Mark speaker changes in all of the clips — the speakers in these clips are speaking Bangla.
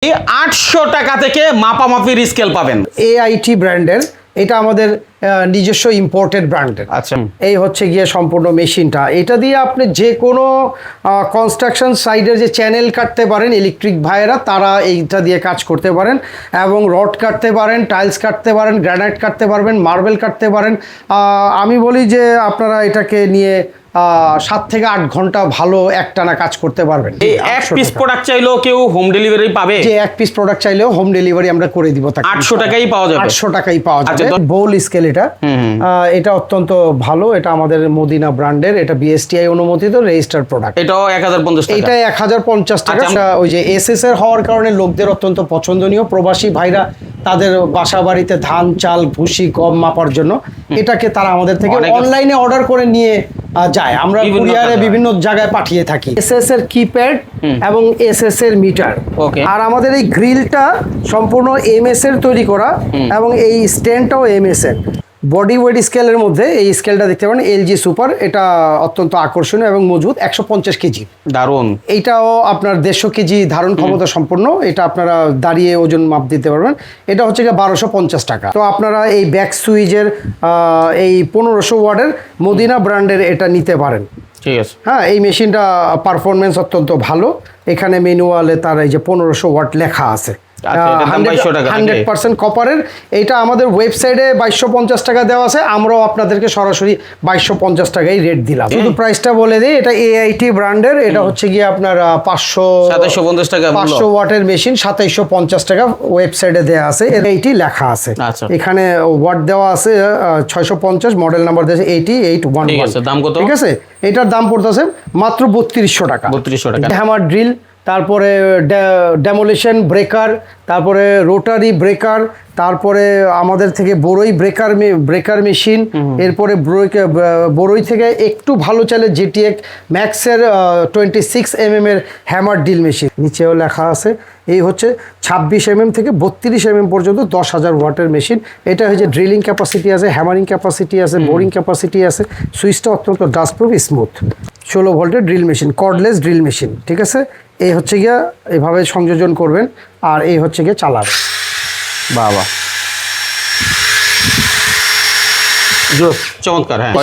Speaker 1: 800 টাকা থেকে মাপামাপির স্কেল পাবেন।
Speaker 2: AIT ব্র্যান্ডের, এটা আমাদের নিজস্ব ইম্পোর্টেড ব্র্যান্ডের।
Speaker 1: আচ্ছা,
Speaker 2: এই হচ্ছে গিয়ে সম্পূর্ণ মেশিনটা। এটা দিয়ে আপনি যে কোনো কনস্ট্রাকশন সাইডের যে চ্যানেল কাটতে পারেন, ইলেকট্রিক ভাইয়েরা তারা এইটা দিয়ে কাজ করতে পারেন এবং রড কাটতে পারেন, টাইলস কাটতে পারেন, গ্রানাইট কাটতে পারবেন, মার্বেল কাটতে পারেন। আমি বলি যে আপনারা এটাকে নিয়ে 7 থেকে 8 ঘন্টা ভালো একটানা কাজ করতে পারবেন।
Speaker 1: এই এক পিস প্রোডাক্ট চাইলেও কেউ হোম ডেলিভারি পাবে?
Speaker 2: যে এক পিস প্রোডাক্ট চাইলেও হোম ডেলিভারি আমরা করে দিব।
Speaker 1: 800 টাকাই পাওয়া যাবে।
Speaker 2: 800 টাকাই পাওয়া যাবে। বোল স্কেল এটা, এটা অত্যন্ত ভালো। এটা আমাদের মদিনা ব্র্যান্ডের, এটা বিএসটিআই অনুমোদিত রেজিস্টার্ড প্রোডাক্ট।
Speaker 1: এটাও 1050 টাকা।
Speaker 2: এটা 1050 টাকা। ওই যে এসএস এর হওয়ার কারণে লোকদের অত্যন্ত পছন্দনীয়। প্রবাসী ভাইরা তাদের বাসা বাড়িতে ধান চাল ভুসি গম মাপার জন্য এটাকে তারা আমাদের থেকে অনলাইনে অর্ডার করে নিয়ে যায়। আমরা কুরিয়ারে বিভিন্ন জায়গায় পাঠিয়ে থাকি। এসএস এর কিপ্যাড এবং এসএস এর মিটার। আর আমাদের এই গ্রিলটা সম্পূর্ণ এমএস এর তৈরি করা এবং এই স্ট্যান্ডটাও এমএস এর। বডি ওয়েট স্কেলের মধ্যে এই স্কেলটা দেখতে পারেন এলজি সুপার। এটা অত্যন্ত আকর্ষণীয় এবং মজবুত, 150 কেজি।
Speaker 1: দারুণ।
Speaker 2: এইটাও আপনার 150 কেজি ধারণ ক্ষমতা সম্পন্ন। এটা আপনারা দাঁড়িয়ে ওজন মাপ দিতে পারবেন। এটা হচ্ছে গিয়ে 1250 টাকা। তো আপনারা এই ব্যাক সুইচের এই 1500 ওয়াটের মদিনা ব্র্যান্ডের এটা নিতে পারেন।
Speaker 1: ঠিক আছে।
Speaker 2: হ্যাঁ, এই মেশিনটা পারফরমেন্স অত্যন্ত ভালো। এখানে ম্যানুয়ালে তার এই যে 1500 ওয়াট লেখা আছে। 100% কপারের। এটা আমাদের ওয়েবসাইটে 2250 টাকা দেওয়া আছে। আমরাও আপনাদেরকে সরাসরি 2250 টাকায় রেট দিলাম। শুধু প্রাইসটা বলে দিই, এটা AIT ব্র্যান্ডের। এটা হচ্ছে গিয়ে আপনার
Speaker 1: 2750 টাকা।
Speaker 2: 500 ওয়াটের মেশিন 2750 টাকা ওয়েবসাইটে দেওয়া আছে। AIT লেখা আছে। এখানে ওয়াট দেওয়া আছে 650, মডেল নাম্বার দেওয়া আছে 8811।
Speaker 1: ঠিক আছে। দাম কত?
Speaker 2: ঠিক আছে, এটার দাম পড়তেছে মাত্র 3200 টাকা।
Speaker 1: 3200 টাকা।
Speaker 2: হ্যামার ড্রিল, তারপরে ডেমোলিশন ব্রেকার, তারপরে রোটারি ব্রেকার, তারপরে আমাদের থেকে বড়ই ব্রেকার মেশিন। এরপরে বড়ই থেকে একটু ভালো চলে জেটিএক ম্যাক্সের 26 mm এর হ্যামার ড্রিল মেশিন। নিচেও লেখা আছে। এই হচ্ছে 26 mm থেকে 32 mm পর্যন্ত 10,000 ওয়াটের মেশিন। এটা হচ্ছে ড্রিলিং ক্যাপাসিটি আছে, হ্যামারিং ক্যাপাসিটি আছে, বোরিং ক্যাপাসিটি আছে। সুইচটা অত্যন্ত ডাস্টপ্রুফ স্মুথ। 16 ভোল্টের drill machine, cordless drill machine. ঠিক আছে, এই হচ্ছে গিয়া এভাবে সংযোজন করবেন আর এই হচ্ছে গিয়ে চালাবেন।
Speaker 1: বাবা, চমৎকার। হ্যাঁ,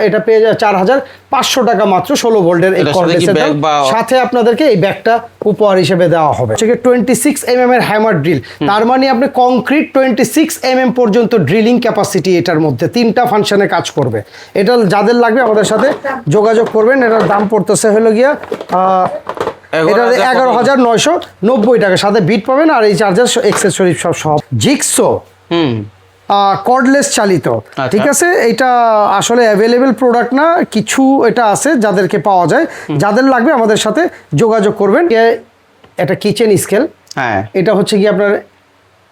Speaker 2: এটা পেয়ে যায় 4500 টাকা মাত্র। 16 ভোল্টের এই কর্ডলেসের দাম। সাথে আপনাদেরকে এই ব্যাগটা উপহার হিসেবে দেওয়া হবে। 26 mm এর হ্যামার ড্রিল। তার মানে আপনি কংক্রিট 26 mm পর্যন্ত ড্রিলিং ক্যাপাসিটি এটার মধ্যে। 3টা ফাংশনে কাজ করবে। এটা যাদের লাগবে আমাদের সাথে যোগাযোগ করবেন। এটার দাম পড়তেছে হলো গিয়া এটা 11,990 টাকা। সাথে বিট পাবেন আর এই চার্জার এক্সেসরিজ সব। জিক্সো কর্ডলেস চালিত। ঠিক আছে, এটা আসলে অ্যাভেলেবেল প্রোডাক্ট না, কিছু এটা আছে যাদেরকে পাওয়া যায়। যাদের লাগবে আমাদের সাথে যোগাযোগ করবেন। এটা কিচেন স্কেল।
Speaker 1: হ্যাঁ,
Speaker 2: এটা হচ্ছে কি আপনার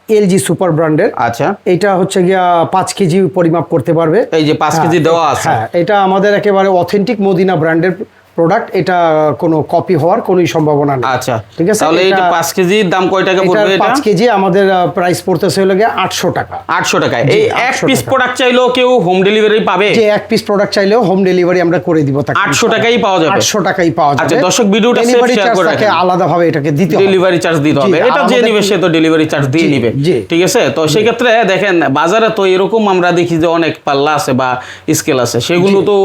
Speaker 2: এলজি সুপার ব্র্যান্ডের।
Speaker 1: আচ্ছা,
Speaker 2: এটা হচ্ছে গিয়া 5 কেজি পরিমাপ করতে পারবে।
Speaker 1: এই যে 5 কেজি দেওয়া আছে।
Speaker 2: হ্যাঁ, এটা আমাদের একেবারে অথেন্টিক মদিনা ব্র্যান্ডের প্রোডাক্ট। এটা কোনো কপি হওয়ার কোনোই সম্ভাবনা নেই।
Speaker 1: আচ্ছা,
Speaker 2: ঠিক আছে।
Speaker 1: তাহলে এটা 5 কেজির দাম কয় টাকা পড়বে? এটা
Speaker 2: 5 কেজি আমাদের প্রাইস পড়তেছে হলো গিয়ে 800 টাকা।
Speaker 1: 800 টাকা। এই এক পিস প্রোডাক্ট চাইলেও কেউ হোম ডেলিভারি পাবে?
Speaker 2: যে এক পিস প্রোডাক্ট চাইলেও হোম ডেলিভারি আমরা করে দিব।
Speaker 1: 800 টাকাই পাওয়া যাবে।
Speaker 2: 800 টাকাই পাওয়া যাবে।
Speaker 1: আচ্ছা, দর্শক ভিডিওটা শেয়ার করে রাখেন।
Speaker 2: আলাদাভাবে এটাকে দিতে হবে,
Speaker 1: ডেলিভারি চার্জ দিতে হবে। এটা যে নিবে সে তো ডেলিভারি চার্জ দিয়ে নিবে। ঠিক আছে। তো সেই ক্ষেত্রে দেখেন বাজারে তো এরকম আমরা দেখি যে অনেক পাল্লা আছে বা স্কেল আছে, সেগুলো তো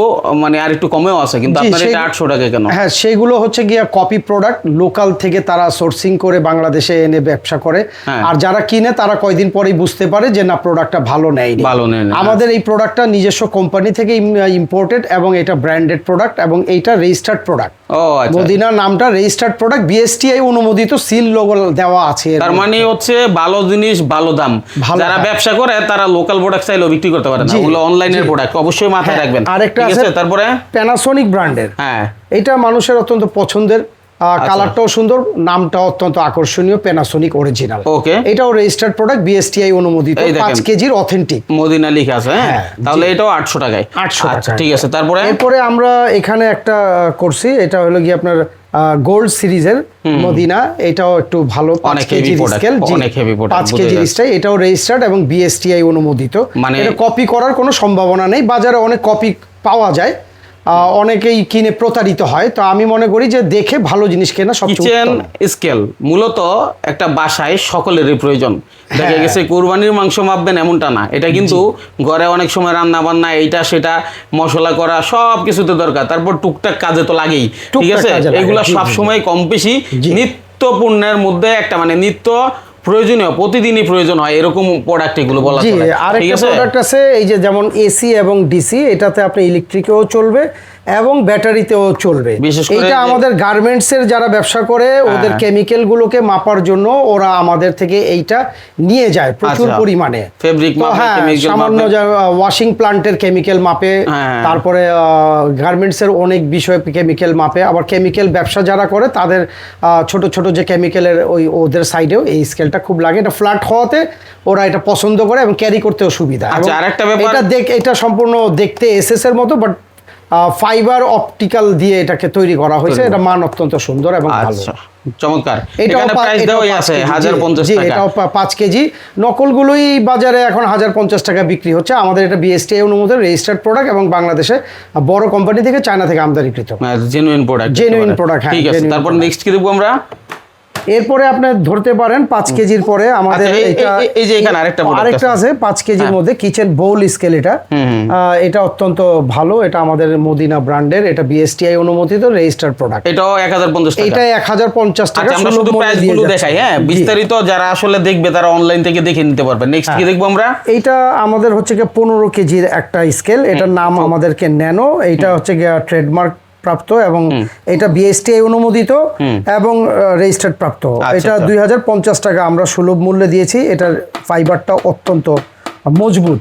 Speaker 1: মানে আর একটু কমেও আছে, কিন্তু আপনার এটা 800 টাকা কেন?
Speaker 2: হ্যাঁ, সেগুলো হচ্ছে গিয়া কপি প্রোডাক্ট। লোকাল থেকে তারা সোর্সিং করে বাংলাদেশে এনে ব্যবসা করে। আর যারা কিনে তারা কয়দিন পরেই বুঝতে পারে যে না, প্রোডাক্টটা ভালো নেই। আমাদের এই প্রোডাক্টটা নিজস্ব কোম্পানি থেকে ইম্পোর্টেড এবং এটা ব্র্যান্ডেড প্রোডাক্ট এবং এইটা রেজিস্টার্ড প্রোডাক্ট। মদিনা নামটা রেজিস্টার্ড প্রোডাক্ট, বিএসটিআই অনুমোদিত, সিল লোগো দেওয়া আছে।
Speaker 1: তার মানে হচ্ছে ভালো জিনিস ভালো দাম। যারা ব্যবসা করে তারা লোকাল প্রোডাক্ট চাইলেও বিক্রি করতে পারে না, ওগুলো অনলাইনের প্রোডাক্ট। অবশ্যই মাথায় রাখবেন।
Speaker 2: আরেকটা আছে
Speaker 1: তারপরে
Speaker 2: প্যানাসোনিক ব্র্যান্ডের।
Speaker 1: হ্যাঁ,
Speaker 2: এটা মানুষের অত্যন্ত পছন্দের। কালারটাও সুন্দর, নামটাও অত্যন্ত আকর্ষণীয়, প্যানাসোনিক অরিজিনাল।
Speaker 1: ওকে,
Speaker 2: এটাও রেজিস্টার্ড প্রোডাক্ট, বিএসটিআই অনুমোদিত, 5 কেজির অথেন্টিক,
Speaker 1: মদিনা লেখা আছে। হ্যাঁ, তাহলে এটাও 800 টাকায়।
Speaker 2: 800 টাকা।
Speaker 1: ঠিক আছে। তারপরে
Speaker 2: আমরা এখানে একটা করছি, এটা হলো কি আপনার গোল্ড সিরিজের মদিনা। এটাও একটু ভালো, 5 কেজির স্কেল, 5 কেজির স্টাইল। এটাও রেজিস্টার্ড এবং বিএসটিআই অনুমোদিত। মানে এটা কপি করার কোনো সম্ভাবনা নেই। বাজারে অনেক কপি পাওয়া যায়, অনেকেই কিনে প্রতারিত হয়। তো আমি মনে করি যে দেখে ভালো জিনিস কেনা সবচেয়ে
Speaker 1: কিচেন
Speaker 2: উত্তম।
Speaker 1: স্কেল মূলত একটা বাসায় সকলেরই প্রয়োজন। দেখা গেছে কুরবানির মাংস মাপবেন এমনটা না, এটা কিন্তু ঘরে অনেক সময় রান্না বান্না এইটা সেটা মশলা করা সব কিছুতে দরকার, তারপর টুকটাক কাজে তো লাগেই, ঠিক আছে। এগুলা সব সময় কম বেশি নিত্য পণ্যের মধ্যে একটা, মানে নিত্য প্রয়োজনীয়, প্রতিদিনই প্রয়োজন হয় এরকম প্রোডাক্ট এগুলো বলা চলে।
Speaker 2: আরেকটা প্রোডাক্ট আছে এই যে যেমন এসি এবং ডিসি, এটাতে আপনি ইলেকট্রিকেও চলবে এবং ব্যাটারিতেও চলবে। এটা আমাদের গার্মেন্টসের যারা ব্যবসা করে ওদের কেমিক্যাল গুলোকে মাপার জন্য ওরা আমাদের থেকে এইটা নিয়ে যায় প্রচুর পরিমাণে।
Speaker 1: ফেব্রিক মাপে,
Speaker 2: সামান্য ওয়াশিং প্লান্টের কেমিক্যাল মাপে, তারপরে গার্মেন্টসের অনেক বিষয় কেমিক্যাল মাপে। আবার কেমিক্যাল ব্যবসা যারা করে তাদের ছোট ছোট যে কেমিক্যালের ওদের সাইডেও এই স্কেলটা খুব লাগে। এটা ফ্ল্যাট হওয়াতে ওরা এটা পছন্দ করে এবং ক্যারি করতেও সুবিধা। এটা সম্পূর্ণ দেখতে এসএস এর মতো, বাট ফাইবার অপটিক্যাল দিয়ে এটাকে তৈরি করা হয়েছে। এটা মান অত্যন্ত সুন্দর এবং ভালো,
Speaker 1: চমৎকার। এখানে প্রাইস দেওয়া আছে 1050 টাকা।
Speaker 2: এটাও 5 কেজি। নকলগুলোই বাজারে এখন 1050 টাকা বিক্রি হচ্ছে। আমাদের এটা বিএসটিআই অনুমোদিত রেজিস্টার্ড প্রোডাক্ট এবং বাংলাদেশে বড় কোম্পানি থেকে, চায়না থেকে আমদানিকৃত
Speaker 1: জেনুইন প্রোডাক্ট। ঠিক আছে, তারপর নেক্সট কি দেখব আমরা?
Speaker 2: এরপরে আপনি ধরতে পারেন 5 কেজির পরে আমাদের
Speaker 1: এই যে এখানে আরেকটা
Speaker 2: আছে 5 কেজির মধ্যে কিচেন বোল স্কেল। এটা অত্যন্ত ভালো। এটা আমাদের মদিনা ব্র্যান্ডের, এটা বিএসটিআই অনুমোদিত রেজিস্টার্ড প্রোডাক্ট।
Speaker 1: এটাও 1050 টাকা।
Speaker 2: এটা 1050 টাকা।
Speaker 1: আমরা শুধু প্রাইসগুলো দেখাই, হ্যাঁ, বিস্তারিত যারা আসলে দেখবে তারা অনলাইন থেকে দেখে নিতে পারবে। নেক্সট কি দেখবো আমরা?
Speaker 2: এইটা আমাদের হচ্ছে কি 15 কেজির একটা স্কেল। এটার নাম আমাদেরকে ন্যানো। এইটা হচ্ছে কি ট্রেডমার্ক প্রাপ্ত এবং এটা বিএসটিআই অনুমোদিত এবং রেজিস্টার্ড প্রাপ্ত। এটা 2050 টাকা আমরা সুলভ মূল্যে দিয়েছি। এটার ফাইবারটা অত্যন্ত মজবুত,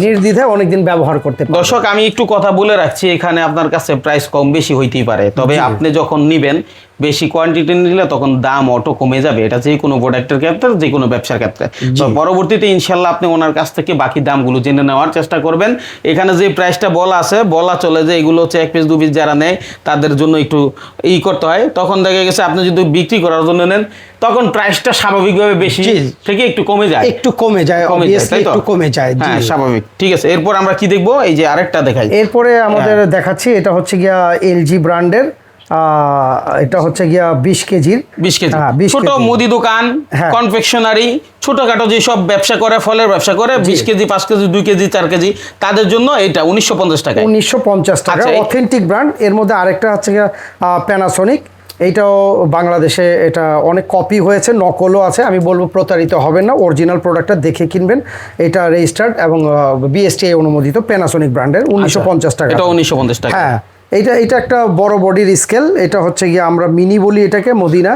Speaker 2: নির্দ্বিধায় অনেকদিন ব্যবহার করতে পারবেন।
Speaker 1: দর্শক, আমি একটু কথা বলে রাখছি, এখানে আপনার কাছে প্রাইস কম বেশি হইতেই পারে, তবে আপনি যখন নিবেন বেশি কোয়ান্টিটি নিলে তখন দাম অটো কমে যাবে। এটা যে কোনো প্রোডাক্টের ক্ষেত্রে, যে কোনো ব্যবসার ক্ষেত্রে। তো পরবর্তীতে ইনশাল্লাহ আপনি ওনার কাছ থেকে বাকি দামগুলো জেনে নেওয়ার চেষ্টা করবেন। এখানে যে প্রাইসটা বলা আছে, বলা চলে যে এগুলো হচ্ছে 1 পিস 2 পিস যারা নেয় তাদের জন্য একটু করতে হয়। তখন দেখা গেছে আপনি যদি বিক্রি করার জন্য নেন তখন প্রাইসটা স্বাভাবিকভাবে বেশি থেকে একটু কমে যায়,
Speaker 2: একটু কমে যায়।
Speaker 1: হ্যাঁ, স্বাভাবিক। ঠিক আছে, এরপর আমরা কি দেখবো? এই যে আরেকটা দেখাই।
Speaker 2: এরপরে আমাদের দেখাচ্ছি, এটা হচ্ছে গিয়া এলজি ব্র্যান্ডের। এটা হচ্ছে গিয়া 20 কেজি।
Speaker 1: ছোট মুদি দোকান, কনফেকশনারি, ছোটখাটো যেসব ব্যবসা করে, ফলের ব্যবসা করে, 20 কেজি 5 কেজি 2 কেজি 4 কেজি তাদের জন্য এটা 1950 টাকা।
Speaker 2: 1950 টাকা অথেন্টিক ব্র্যান্ড। এর মধ্যে আরেকটা হচ্ছে গিয়া প্যানাসোনিক। এইটাও বাংলাদেশে এটা অনেক কপি হয়েছে, নকলও আছে। আমি বলবো প্রতারিত হবেন না, অরিজিনাল প্রোডাক্টটা দেখে কিনবেন। এটা রেজিস্টার্ড এবং বিএসটিআই অনুমোদিত প্যানাসোনিক ব্র্যান্ডের। 1950 টাকা।
Speaker 1: এটা 1950 টাকা।
Speaker 2: হ্যাঁ, এটা একটা বড় বডির স্কেল। এটা হচ্ছে গিয়ে আমরা মিনি বলি এটাকে, মদিনা।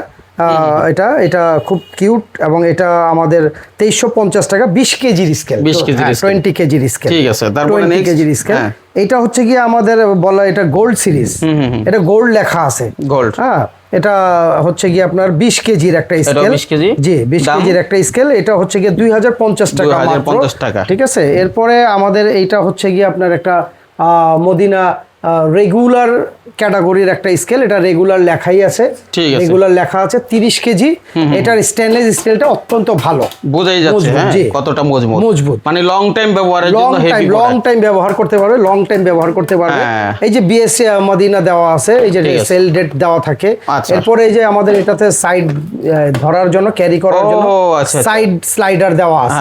Speaker 2: এটা খুব কিউট এবং এটা আমাদের 2350 টাকা। 20 কেজির স্কেল, 20 কেজির স্কেল।
Speaker 1: ঠিক আছে, তারপরে
Speaker 2: 20 কেজির স্কেল। এটা হচ্ছে গিয়ে আমাদের বলা, এটা গোল্ড সিরিজ। এটা গোল্ড লেখা আছে, গোল্ড। হ্যাঁ, এটা হচ্ছে গিয়ে আপনার 20 কেজির একটা স্কেল।
Speaker 1: 20 কেজি?
Speaker 2: জি, 20 কেজির একটা স্কেল। এটা হচ্ছে গিয়ে 2050 টাকা মাত্র। ঠিক আছে। এরপরে আমাদের এইটা হচ্ছে গিয়ে আপনার একটা মদিনা রেগুলার ক্যাটাগরির একটা স্কেল। এটা রেগুলার লেখাই আছে, রেগুলার লেখা আছে। 30 কেজি। এটার স্টেনলেস স্টিলটা অত্যন্ত ভালো,
Speaker 1: বোঝাই যাচ্ছে কতটা মজবুত, মানে লং টাইম ব্যবহারের জন্য হেভি,
Speaker 2: লং টাইম ব্যবহার করতে পারবে, লং টাইম ব্যবহার করতে পারবে। এই যে বিএস মদিনা দেওয়া আছে, এই যে সেল ডেট দেওয়া থাকে। এরপরে এই যে আমাদের এটাতে সাইড ধরার জন্য, ক্যারি করার জন্য সাইড স্লাইডার দেওয়া আছে,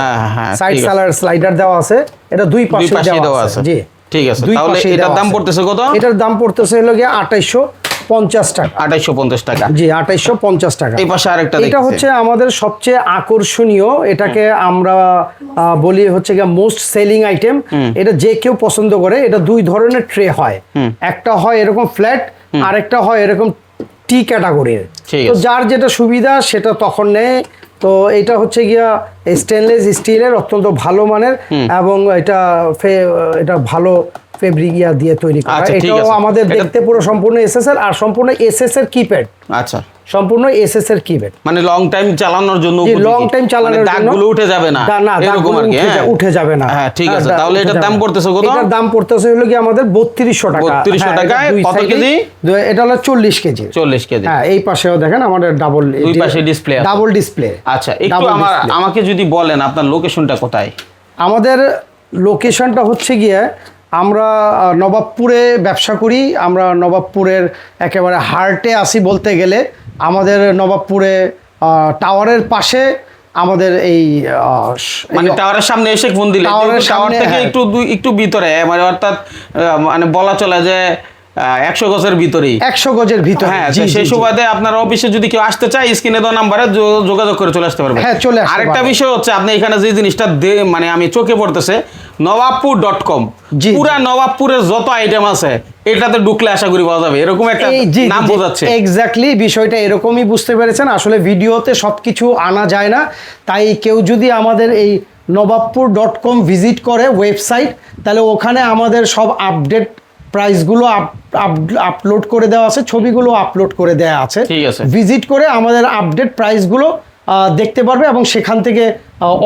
Speaker 2: সাইড স্লাইডার দেওয়া আছে। এটা দুই পাশে দেওয়া আছে। জি,
Speaker 1: ঠিক আছে। তাহলে এটার দাম পড়তেছে কত?
Speaker 2: এটার দাম পড়তেছে হলো গিয়ে 2850 টাকা।
Speaker 1: 2850 টাকা।
Speaker 2: জি, 2850 টাকা।
Speaker 1: এই পাশে আরেকটা
Speaker 2: এটা হচ্ছে আমাদের সবচেয়ে আকর্ষণীয়। এটাকে আমরা বলি হচ্ছে গিয়ে মোস্ট সেলিং আইটেম। এটা যে কেউ পছন্দ করে। এটা দুই ধরনের ট্রে হয়, একটা হয় এরকম ফ্ল্যাট, আরেকটা হয় এরকম টি ক্যাটাগরির। তো যার যেটা সুবিধা সেটা তখন নেয়। তো এটা হচ্ছে গিয়া স্টেনলেস স্টিলের, অত্যন্ত ভালো মানের এবং এটা ভালো ফেব্রিক দিয়ে তৈরি করা। এটাও আমাদের দেখতে পুরো সম্পূর্ণ এসএসএর, আর সম্পূর্ণ এসএসএর কিপ্যাড।
Speaker 1: আচ্ছা,
Speaker 2: সম্পূর্ণ এসএসএর কিপ্যাড,
Speaker 1: মানে লং টাইম চালানোর জন্য,
Speaker 2: লং টাইম চালানোর জন্য
Speaker 1: দাগগুলো উঠে যাবে না, এরকম আর কি।
Speaker 2: উঠে যাবে না।
Speaker 1: হ্যাঁ, ঠিক আছে। তাহলে এটার দাম পড়তেছে কত?
Speaker 2: এটার দাম পড়তেছে হলো কি আমাদের 3200 টাকা।
Speaker 1: 3200 টাকায় কত কেজি?
Speaker 2: এটা হলো 40 কেজি।
Speaker 1: 40 কেজি।
Speaker 2: হ্যাঁ, এই পাশেও দেখেন আমাদের
Speaker 1: দুই পাশে ডিসপ্লে আছে,
Speaker 2: ডাবল ডিসপ্লে।
Speaker 1: আচ্ছা, একটু আমাকে যদি বলেন আপনার লোকেশনটা কোথায়?
Speaker 2: আমাদের লোকেশনটা হচ্ছে গিয়ে আমরা নবাবপুরে ব্যবসা করি, আমরা নবাবপুরের একেবারে হার্টে আসি বলতে গেলে। আমাদের নবাবপুরে টাওয়ারের পাশে আমাদের এই
Speaker 1: মানে টাওয়ারের সামনে এসে ফোন দিলে টাওয়ার থেকে একটু ভিতরে, মানে অর্থাৎ মানে বলা চলে যে 100 গজের ভিতরেই,
Speaker 2: 100 গজের ভিতরে।
Speaker 1: হ্যাঁ, সেই সুবাদে আপনার অফিসে যদি কেউ আসতে চায় স্ক্রিনে দেওয়া নাম্বারে যোগাযোগ করে চলে আসতে পারবে।
Speaker 2: হ্যাঁ, চলে আসতে।
Speaker 1: আরেকটা বিষয় হচ্ছে আপনি এখানে যে জিনিসটা মানে আমি চোখে পড়তেছে নবাবপুর.com, পুরা নবাবপুরের যত আইটেম আছে এটাতে ঢুকলে আশা করি পাওয়া যাবে, এরকম একটা নাম বোঝাচ্ছে।
Speaker 2: এক্স্যাক্টলি বিষয়টা এরকমই বুঝতে পেরেছেন। আসলে ভিডিওতে সবকিছু আনা যায় না, তাই কেউ যদি আমাদের এই নবাবপুর.com ভিজিট করে ওয়েবসাইট, তাহলে ওখানে আমাদের সব আপডেট প্রাইসগুলো আপলোড করে দেওয়া আছে, ছবিগুলো আপলোড করে দেওয়া আছে।
Speaker 1: ঠিক আছে,
Speaker 2: ভিজিট করে আমাদের আপডেট প্রাইসগুলো দেখতে পারবে এবং সেখান থেকে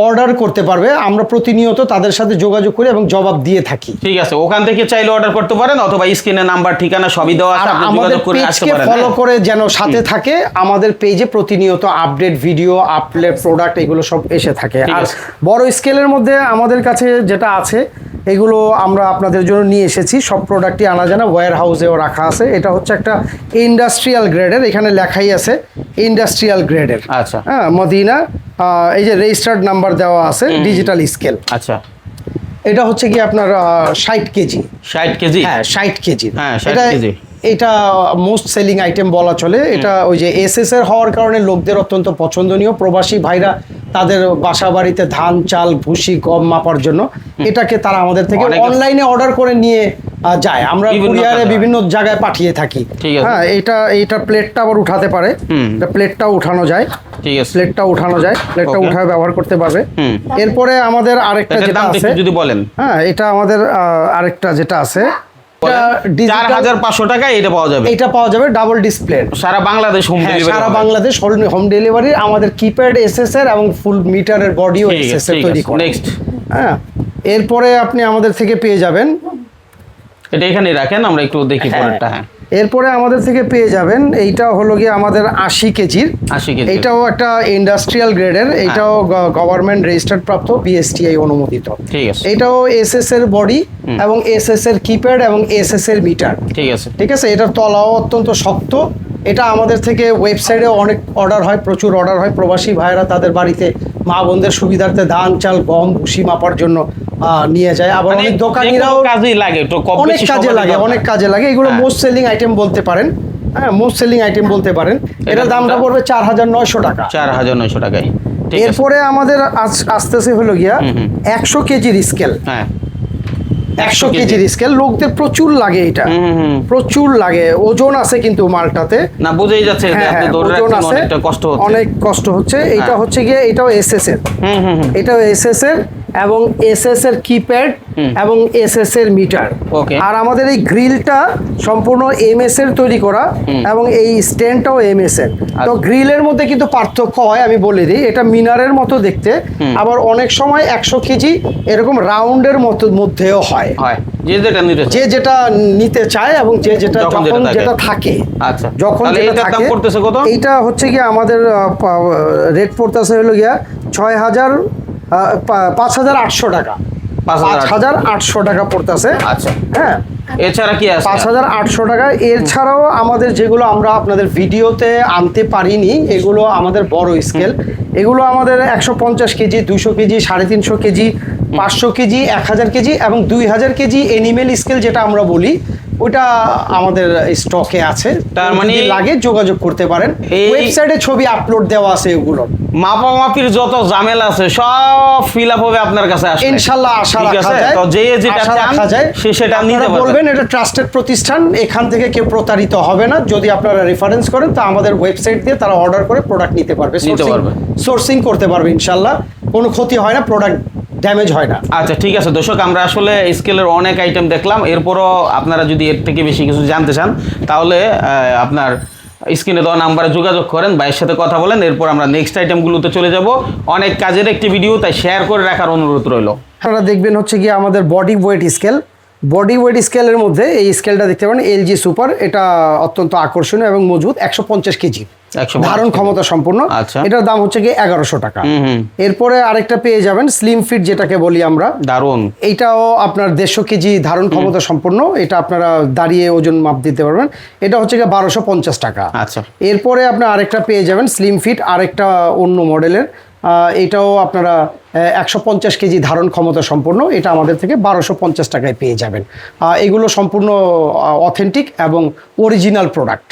Speaker 2: অর্ডার করতে পারবে। আমরা প্রতিনিয়ত তাদের সাথে যোগাযোগ করি এবং জবাব দিয়ে থাকি।
Speaker 1: ঠিক আছে, ওখান থেকে চাইলে অর্ডার করতে পারেন, অথবা স্ক্রিনে নাম্বার ঠিকানা সবই দেওয়া আছে, আপনি যোগাযোগ করে আসতে পারেন।
Speaker 2: ফলো করে যেন সাথে থাকে, আমাদের পেজে প্রতিনিয়ত আপডেট ভিডিও, আপডেট প্রোডাক্ট এগুলো সব এসে থাকে। আর বড় স্কেলের মধ্যে আমাদের কাছে যেটা আছে এগুলো আমরা আপনাদের জন্য নিয়ে এসেছি। সব প্রোডাক্টই আনা যায় না, ওয়্যার হাউসেও রাখা আছে। এটা হচ্ছে একটা ইন্ডাস্ট্রিয়াল গ্রেডের, এখানে লেখাই আছে ইন্ডাস্ট্রিয়াল গ্রেডের।
Speaker 1: আচ্ছা,
Speaker 2: হ্যাঁ, মদিনা, এই যে রেজিস্টার্ড নাম্বার দেওয়া আছে, ডিজিটাল স্কেল।
Speaker 1: আচ্ছা,
Speaker 2: এটা হচ্ছে কি আপনার 60 কেজি।
Speaker 1: 60 কেজি?
Speaker 2: হ্যাঁ, 60 কেজি।
Speaker 1: হ্যাঁ, 60 কেজি।
Speaker 2: এটা মোস্ট সেলিং আইটেম বলা চলে। এটা ওই যে এসএস এর হওয়ার কারণে লোকদের অত্যন্ত পছন্দনীয়। প্রবাসী ভাইরা তাদের বাসা বাড়িতে ধান, চাল, ভুসি, গম মাপার জন্য এটাকে তারা আমাদের থেকে অনলাইনে অর্ডার করে নিয়ে যায়। আমরা কুরিয়ারে বিভিন্ন জায়গায় পাঠিয়ে থাকি। হ্যাঁ, এটা প্লেটটা আবার উঠাতে পারে, এটা প্লেটটাও উঠানো যায়।
Speaker 1: ঠিক আছে,
Speaker 2: প্লেটটাও উঠানো যায়, প্লেটটা উঠায় ব্যবহার করতে পারবে। এরপরে আমাদের আরেকটা যেটা আছে
Speaker 1: যদি বলেন,
Speaker 2: হ্যাঁ, এটা আমাদের আরেকটা যেটা আছে
Speaker 1: 4500 টাকায় এটা পাওয়া যাবে।
Speaker 2: এটা পাওয়া যাবে ডাবল ডিসপ্লে,
Speaker 1: সারা বাংলাদেশ হোম ডেলিভারি।
Speaker 2: সারা বাংলাদেশ হোম ডেলিভারি। আমাদের কিপ্যাড এসএস এর এবং ফুল মিটারের বডিও এসএস এর তৈরি করা।
Speaker 1: নেক্সট,
Speaker 2: হ্যাঁ, এরপরে আপনি আমাদের থেকে পেয়ে যাবেন,
Speaker 1: এটা এখানে রাখেন, আমরা একটু দেখি পরেরটা। হ্যাঁ,
Speaker 2: এরপরে আমাদের থেকে পেয়ে যাবেন এইটা হলো গিয়ে আমাদের 80 কেজির।
Speaker 1: 80 কেজি,
Speaker 2: এটাও একটা ইন্ডাস্ট্রিয়াল গ্রেডের, এটাও গভর্নমেন্ট রেজিস্টার্ড প্রাপ্ত, বিএসটিআই অনুমোদিত।
Speaker 1: ঠিক আছে,
Speaker 2: এটাও এসএস এর বডি এবং এসএস এর কিপ্যাড এবং এসএস এর মিটার।
Speaker 1: ঠিক আছে,
Speaker 2: ঠিক আছে। এটার তলাও অত্যন্ত শক্ত। এটা আমাদের থেকে ওয়েবসাইটে অনেক অর্ডার হয়, প্রচুর অর্ডার হয়। প্রবাসী ভাইরা তাদের বাড়িতে মা বোনদের সুবিধার্থে ধান, চাল, গম, ভুসি মাপার জন্য নিয়ে যায়। আবার অনেক দোকানিরাও
Speaker 1: কাজে লাগে,
Speaker 2: অনেক কাজে লাগে। এগুলো মোস্ট সেলিং আইটেম বলতে পারেন। হ্যাঁ, মোস্ট সেলিং আইটেম বলতে পারেন। এটার দামটা পড়বে 4900 টাকা।
Speaker 1: 4900 টাকায়।
Speaker 2: এরপরে আমাদের আসতেছে হলো গিয়া 100 কেজির স্কেল।
Speaker 1: হ্যাঁ,
Speaker 2: 100 কেজির স্কেল লোকদের প্রচুর লাগে, এটা প্রচুর লাগে। ওজন আছে কিন্তু মালটাতে,
Speaker 1: না বোঝাই যাচ্ছে
Speaker 2: ওজন আছে, অনেক কষ্ট হচ্ছে। এটা হচ্ছে গিয়ে এটাও এসএস এর, এটাও এসএস এর এবং এসএস এর কিপ্যাড এবং এসএস এর মিটার। আর আমাদের এই গ্রিলটা সম্পূর্ণ এমএস এর তৈরি করা এবং এই স্ট্যান্ডটাও এমএস এর। তো গ্রিলের মধ্যে কিন্তু পার্থক্য হয়, আমি বলে দিই। এটা মিনারের মতো দেখতে, আবার অনেক সময় 100 কেজি এরকম রাউন্ডের মধ্যেও হয়, যে যেটা নিতে চায় এবং যে যেটা যখন যেটা থাকে।
Speaker 1: আচ্ছা,
Speaker 2: যখন যেটা থাকে। এইটা হচ্ছে গিয়ে আমাদের রেট পড়তেছে হলো গিয়া 5800 টাকা। 5800 টাকা পড়তেছে।
Speaker 1: আচ্ছা,
Speaker 2: হ্যাঁ,
Speaker 1: এছাড়া কি আছে?
Speaker 2: 5800 টাকা। এছাড়াও আমাদের যেগুলো আমরা আপনাদের ভিডিওতে আনতে পারিনি, এগুলো আমাদের বড় স্কেল। এগুলো আমাদের 150 KG, 200 KG, 350 KG, 500 KG, 1000 KG এবং 2000 কেজি এনিমেল স্কেল যেটা আমরা বলি, ওটা আমাদের স্টকে আছে। তার মানে লাগে যোগাযোগ করতে পারেন, ওয়েবসাইটে ছবি আপলোড দেওয়া আছে। এগুলো
Speaker 1: মাপামাপির যত ঝামেলা আছে সব ফিল আপ হবে আপনার কাছে আসলে,
Speaker 2: ইনশাআল্লাহ। আশা রাখা যায়,
Speaker 1: তো যে যেটা রাখা যায় সেটা নিতে
Speaker 2: বলবেন। এটা ট্রাস্টেড প্রতিষ্ঠান, এখান থেকে কেউ প্রতারিত হবে না। যদি আপনারা রেফারেন্স করেন তো আমাদের ওয়েবসাইট দিয়ে তারা অর্ডার করে প্রোডাক্ট নিতে পারবে, সোর্সিং করতে পারবে। ইনশাআল্লাহ কোনো ক্ষতি হয় না, প্রোডাক্ট ড্যামেজ হয় না।
Speaker 1: আচ্ছা, ঠিক আছে দর্শক, আমরা আসলে স্কেলের অনেক আইটেম দেখলাম। এরপরও আপনারা যদি এর থেকে বেশি কিছু জানতে চান তাহলে আপনার স্ক্রিনে দেওয়া নাম্বারে যোগাযোগ করেন, ভাইয়ের সাথে কথা বলেন। এরপর আমরা নেক্সট আইটেমগুলোতে চলে যাব। অনেক কাজের একটি ভিডিও, তাই শেয়ার করে রাখার অনুরোধ রইল।
Speaker 2: আপনারা দেখবেন হচ্ছে গিয়ে আমাদের body weight scale. Body weight স্কেলের মধ্যে এই স্কেলটা দেখতে পারেন, এলজি সুপার। এটা অত্যন্ত আকর্ষণীয় এবং মজবুত, 150 কেজি। ধারণ ক্ষমতা সম্পূর্ণ।
Speaker 1: আচ্ছা,
Speaker 2: এটার দাম হচ্ছে কি 1100 টাকা। এরপরে আরেকটা পেয়ে যাবেন স্লিম ফিট, যেটাকে বলি আমরা,
Speaker 1: দারুন।
Speaker 2: এটাও আপনার 150 কেজি ধারণ ক্ষমতা সম্পূর্ণ। এটা আপনারা দাঁড়িয়ে ওজন মাপ দিতে পারবেন। এটা হচ্ছে কি 1250 টাকা।
Speaker 1: আচ্ছা,
Speaker 2: এরপরে আপনার আরেকটা পেয়ে যাবেন স্লিম ফিট, আরেকটা অন্য মডেলের। এটাও আপনারা 150 কেজি ধারণ ক্ষমতা সম্পূর্ণ। এটা আমাদের থেকে 1250 টাকায় পেয়ে যাবেন। এগুলো সম্পূর্ণ অথেন্টিক এবং অরিজিনাল প্রোডাক্ট।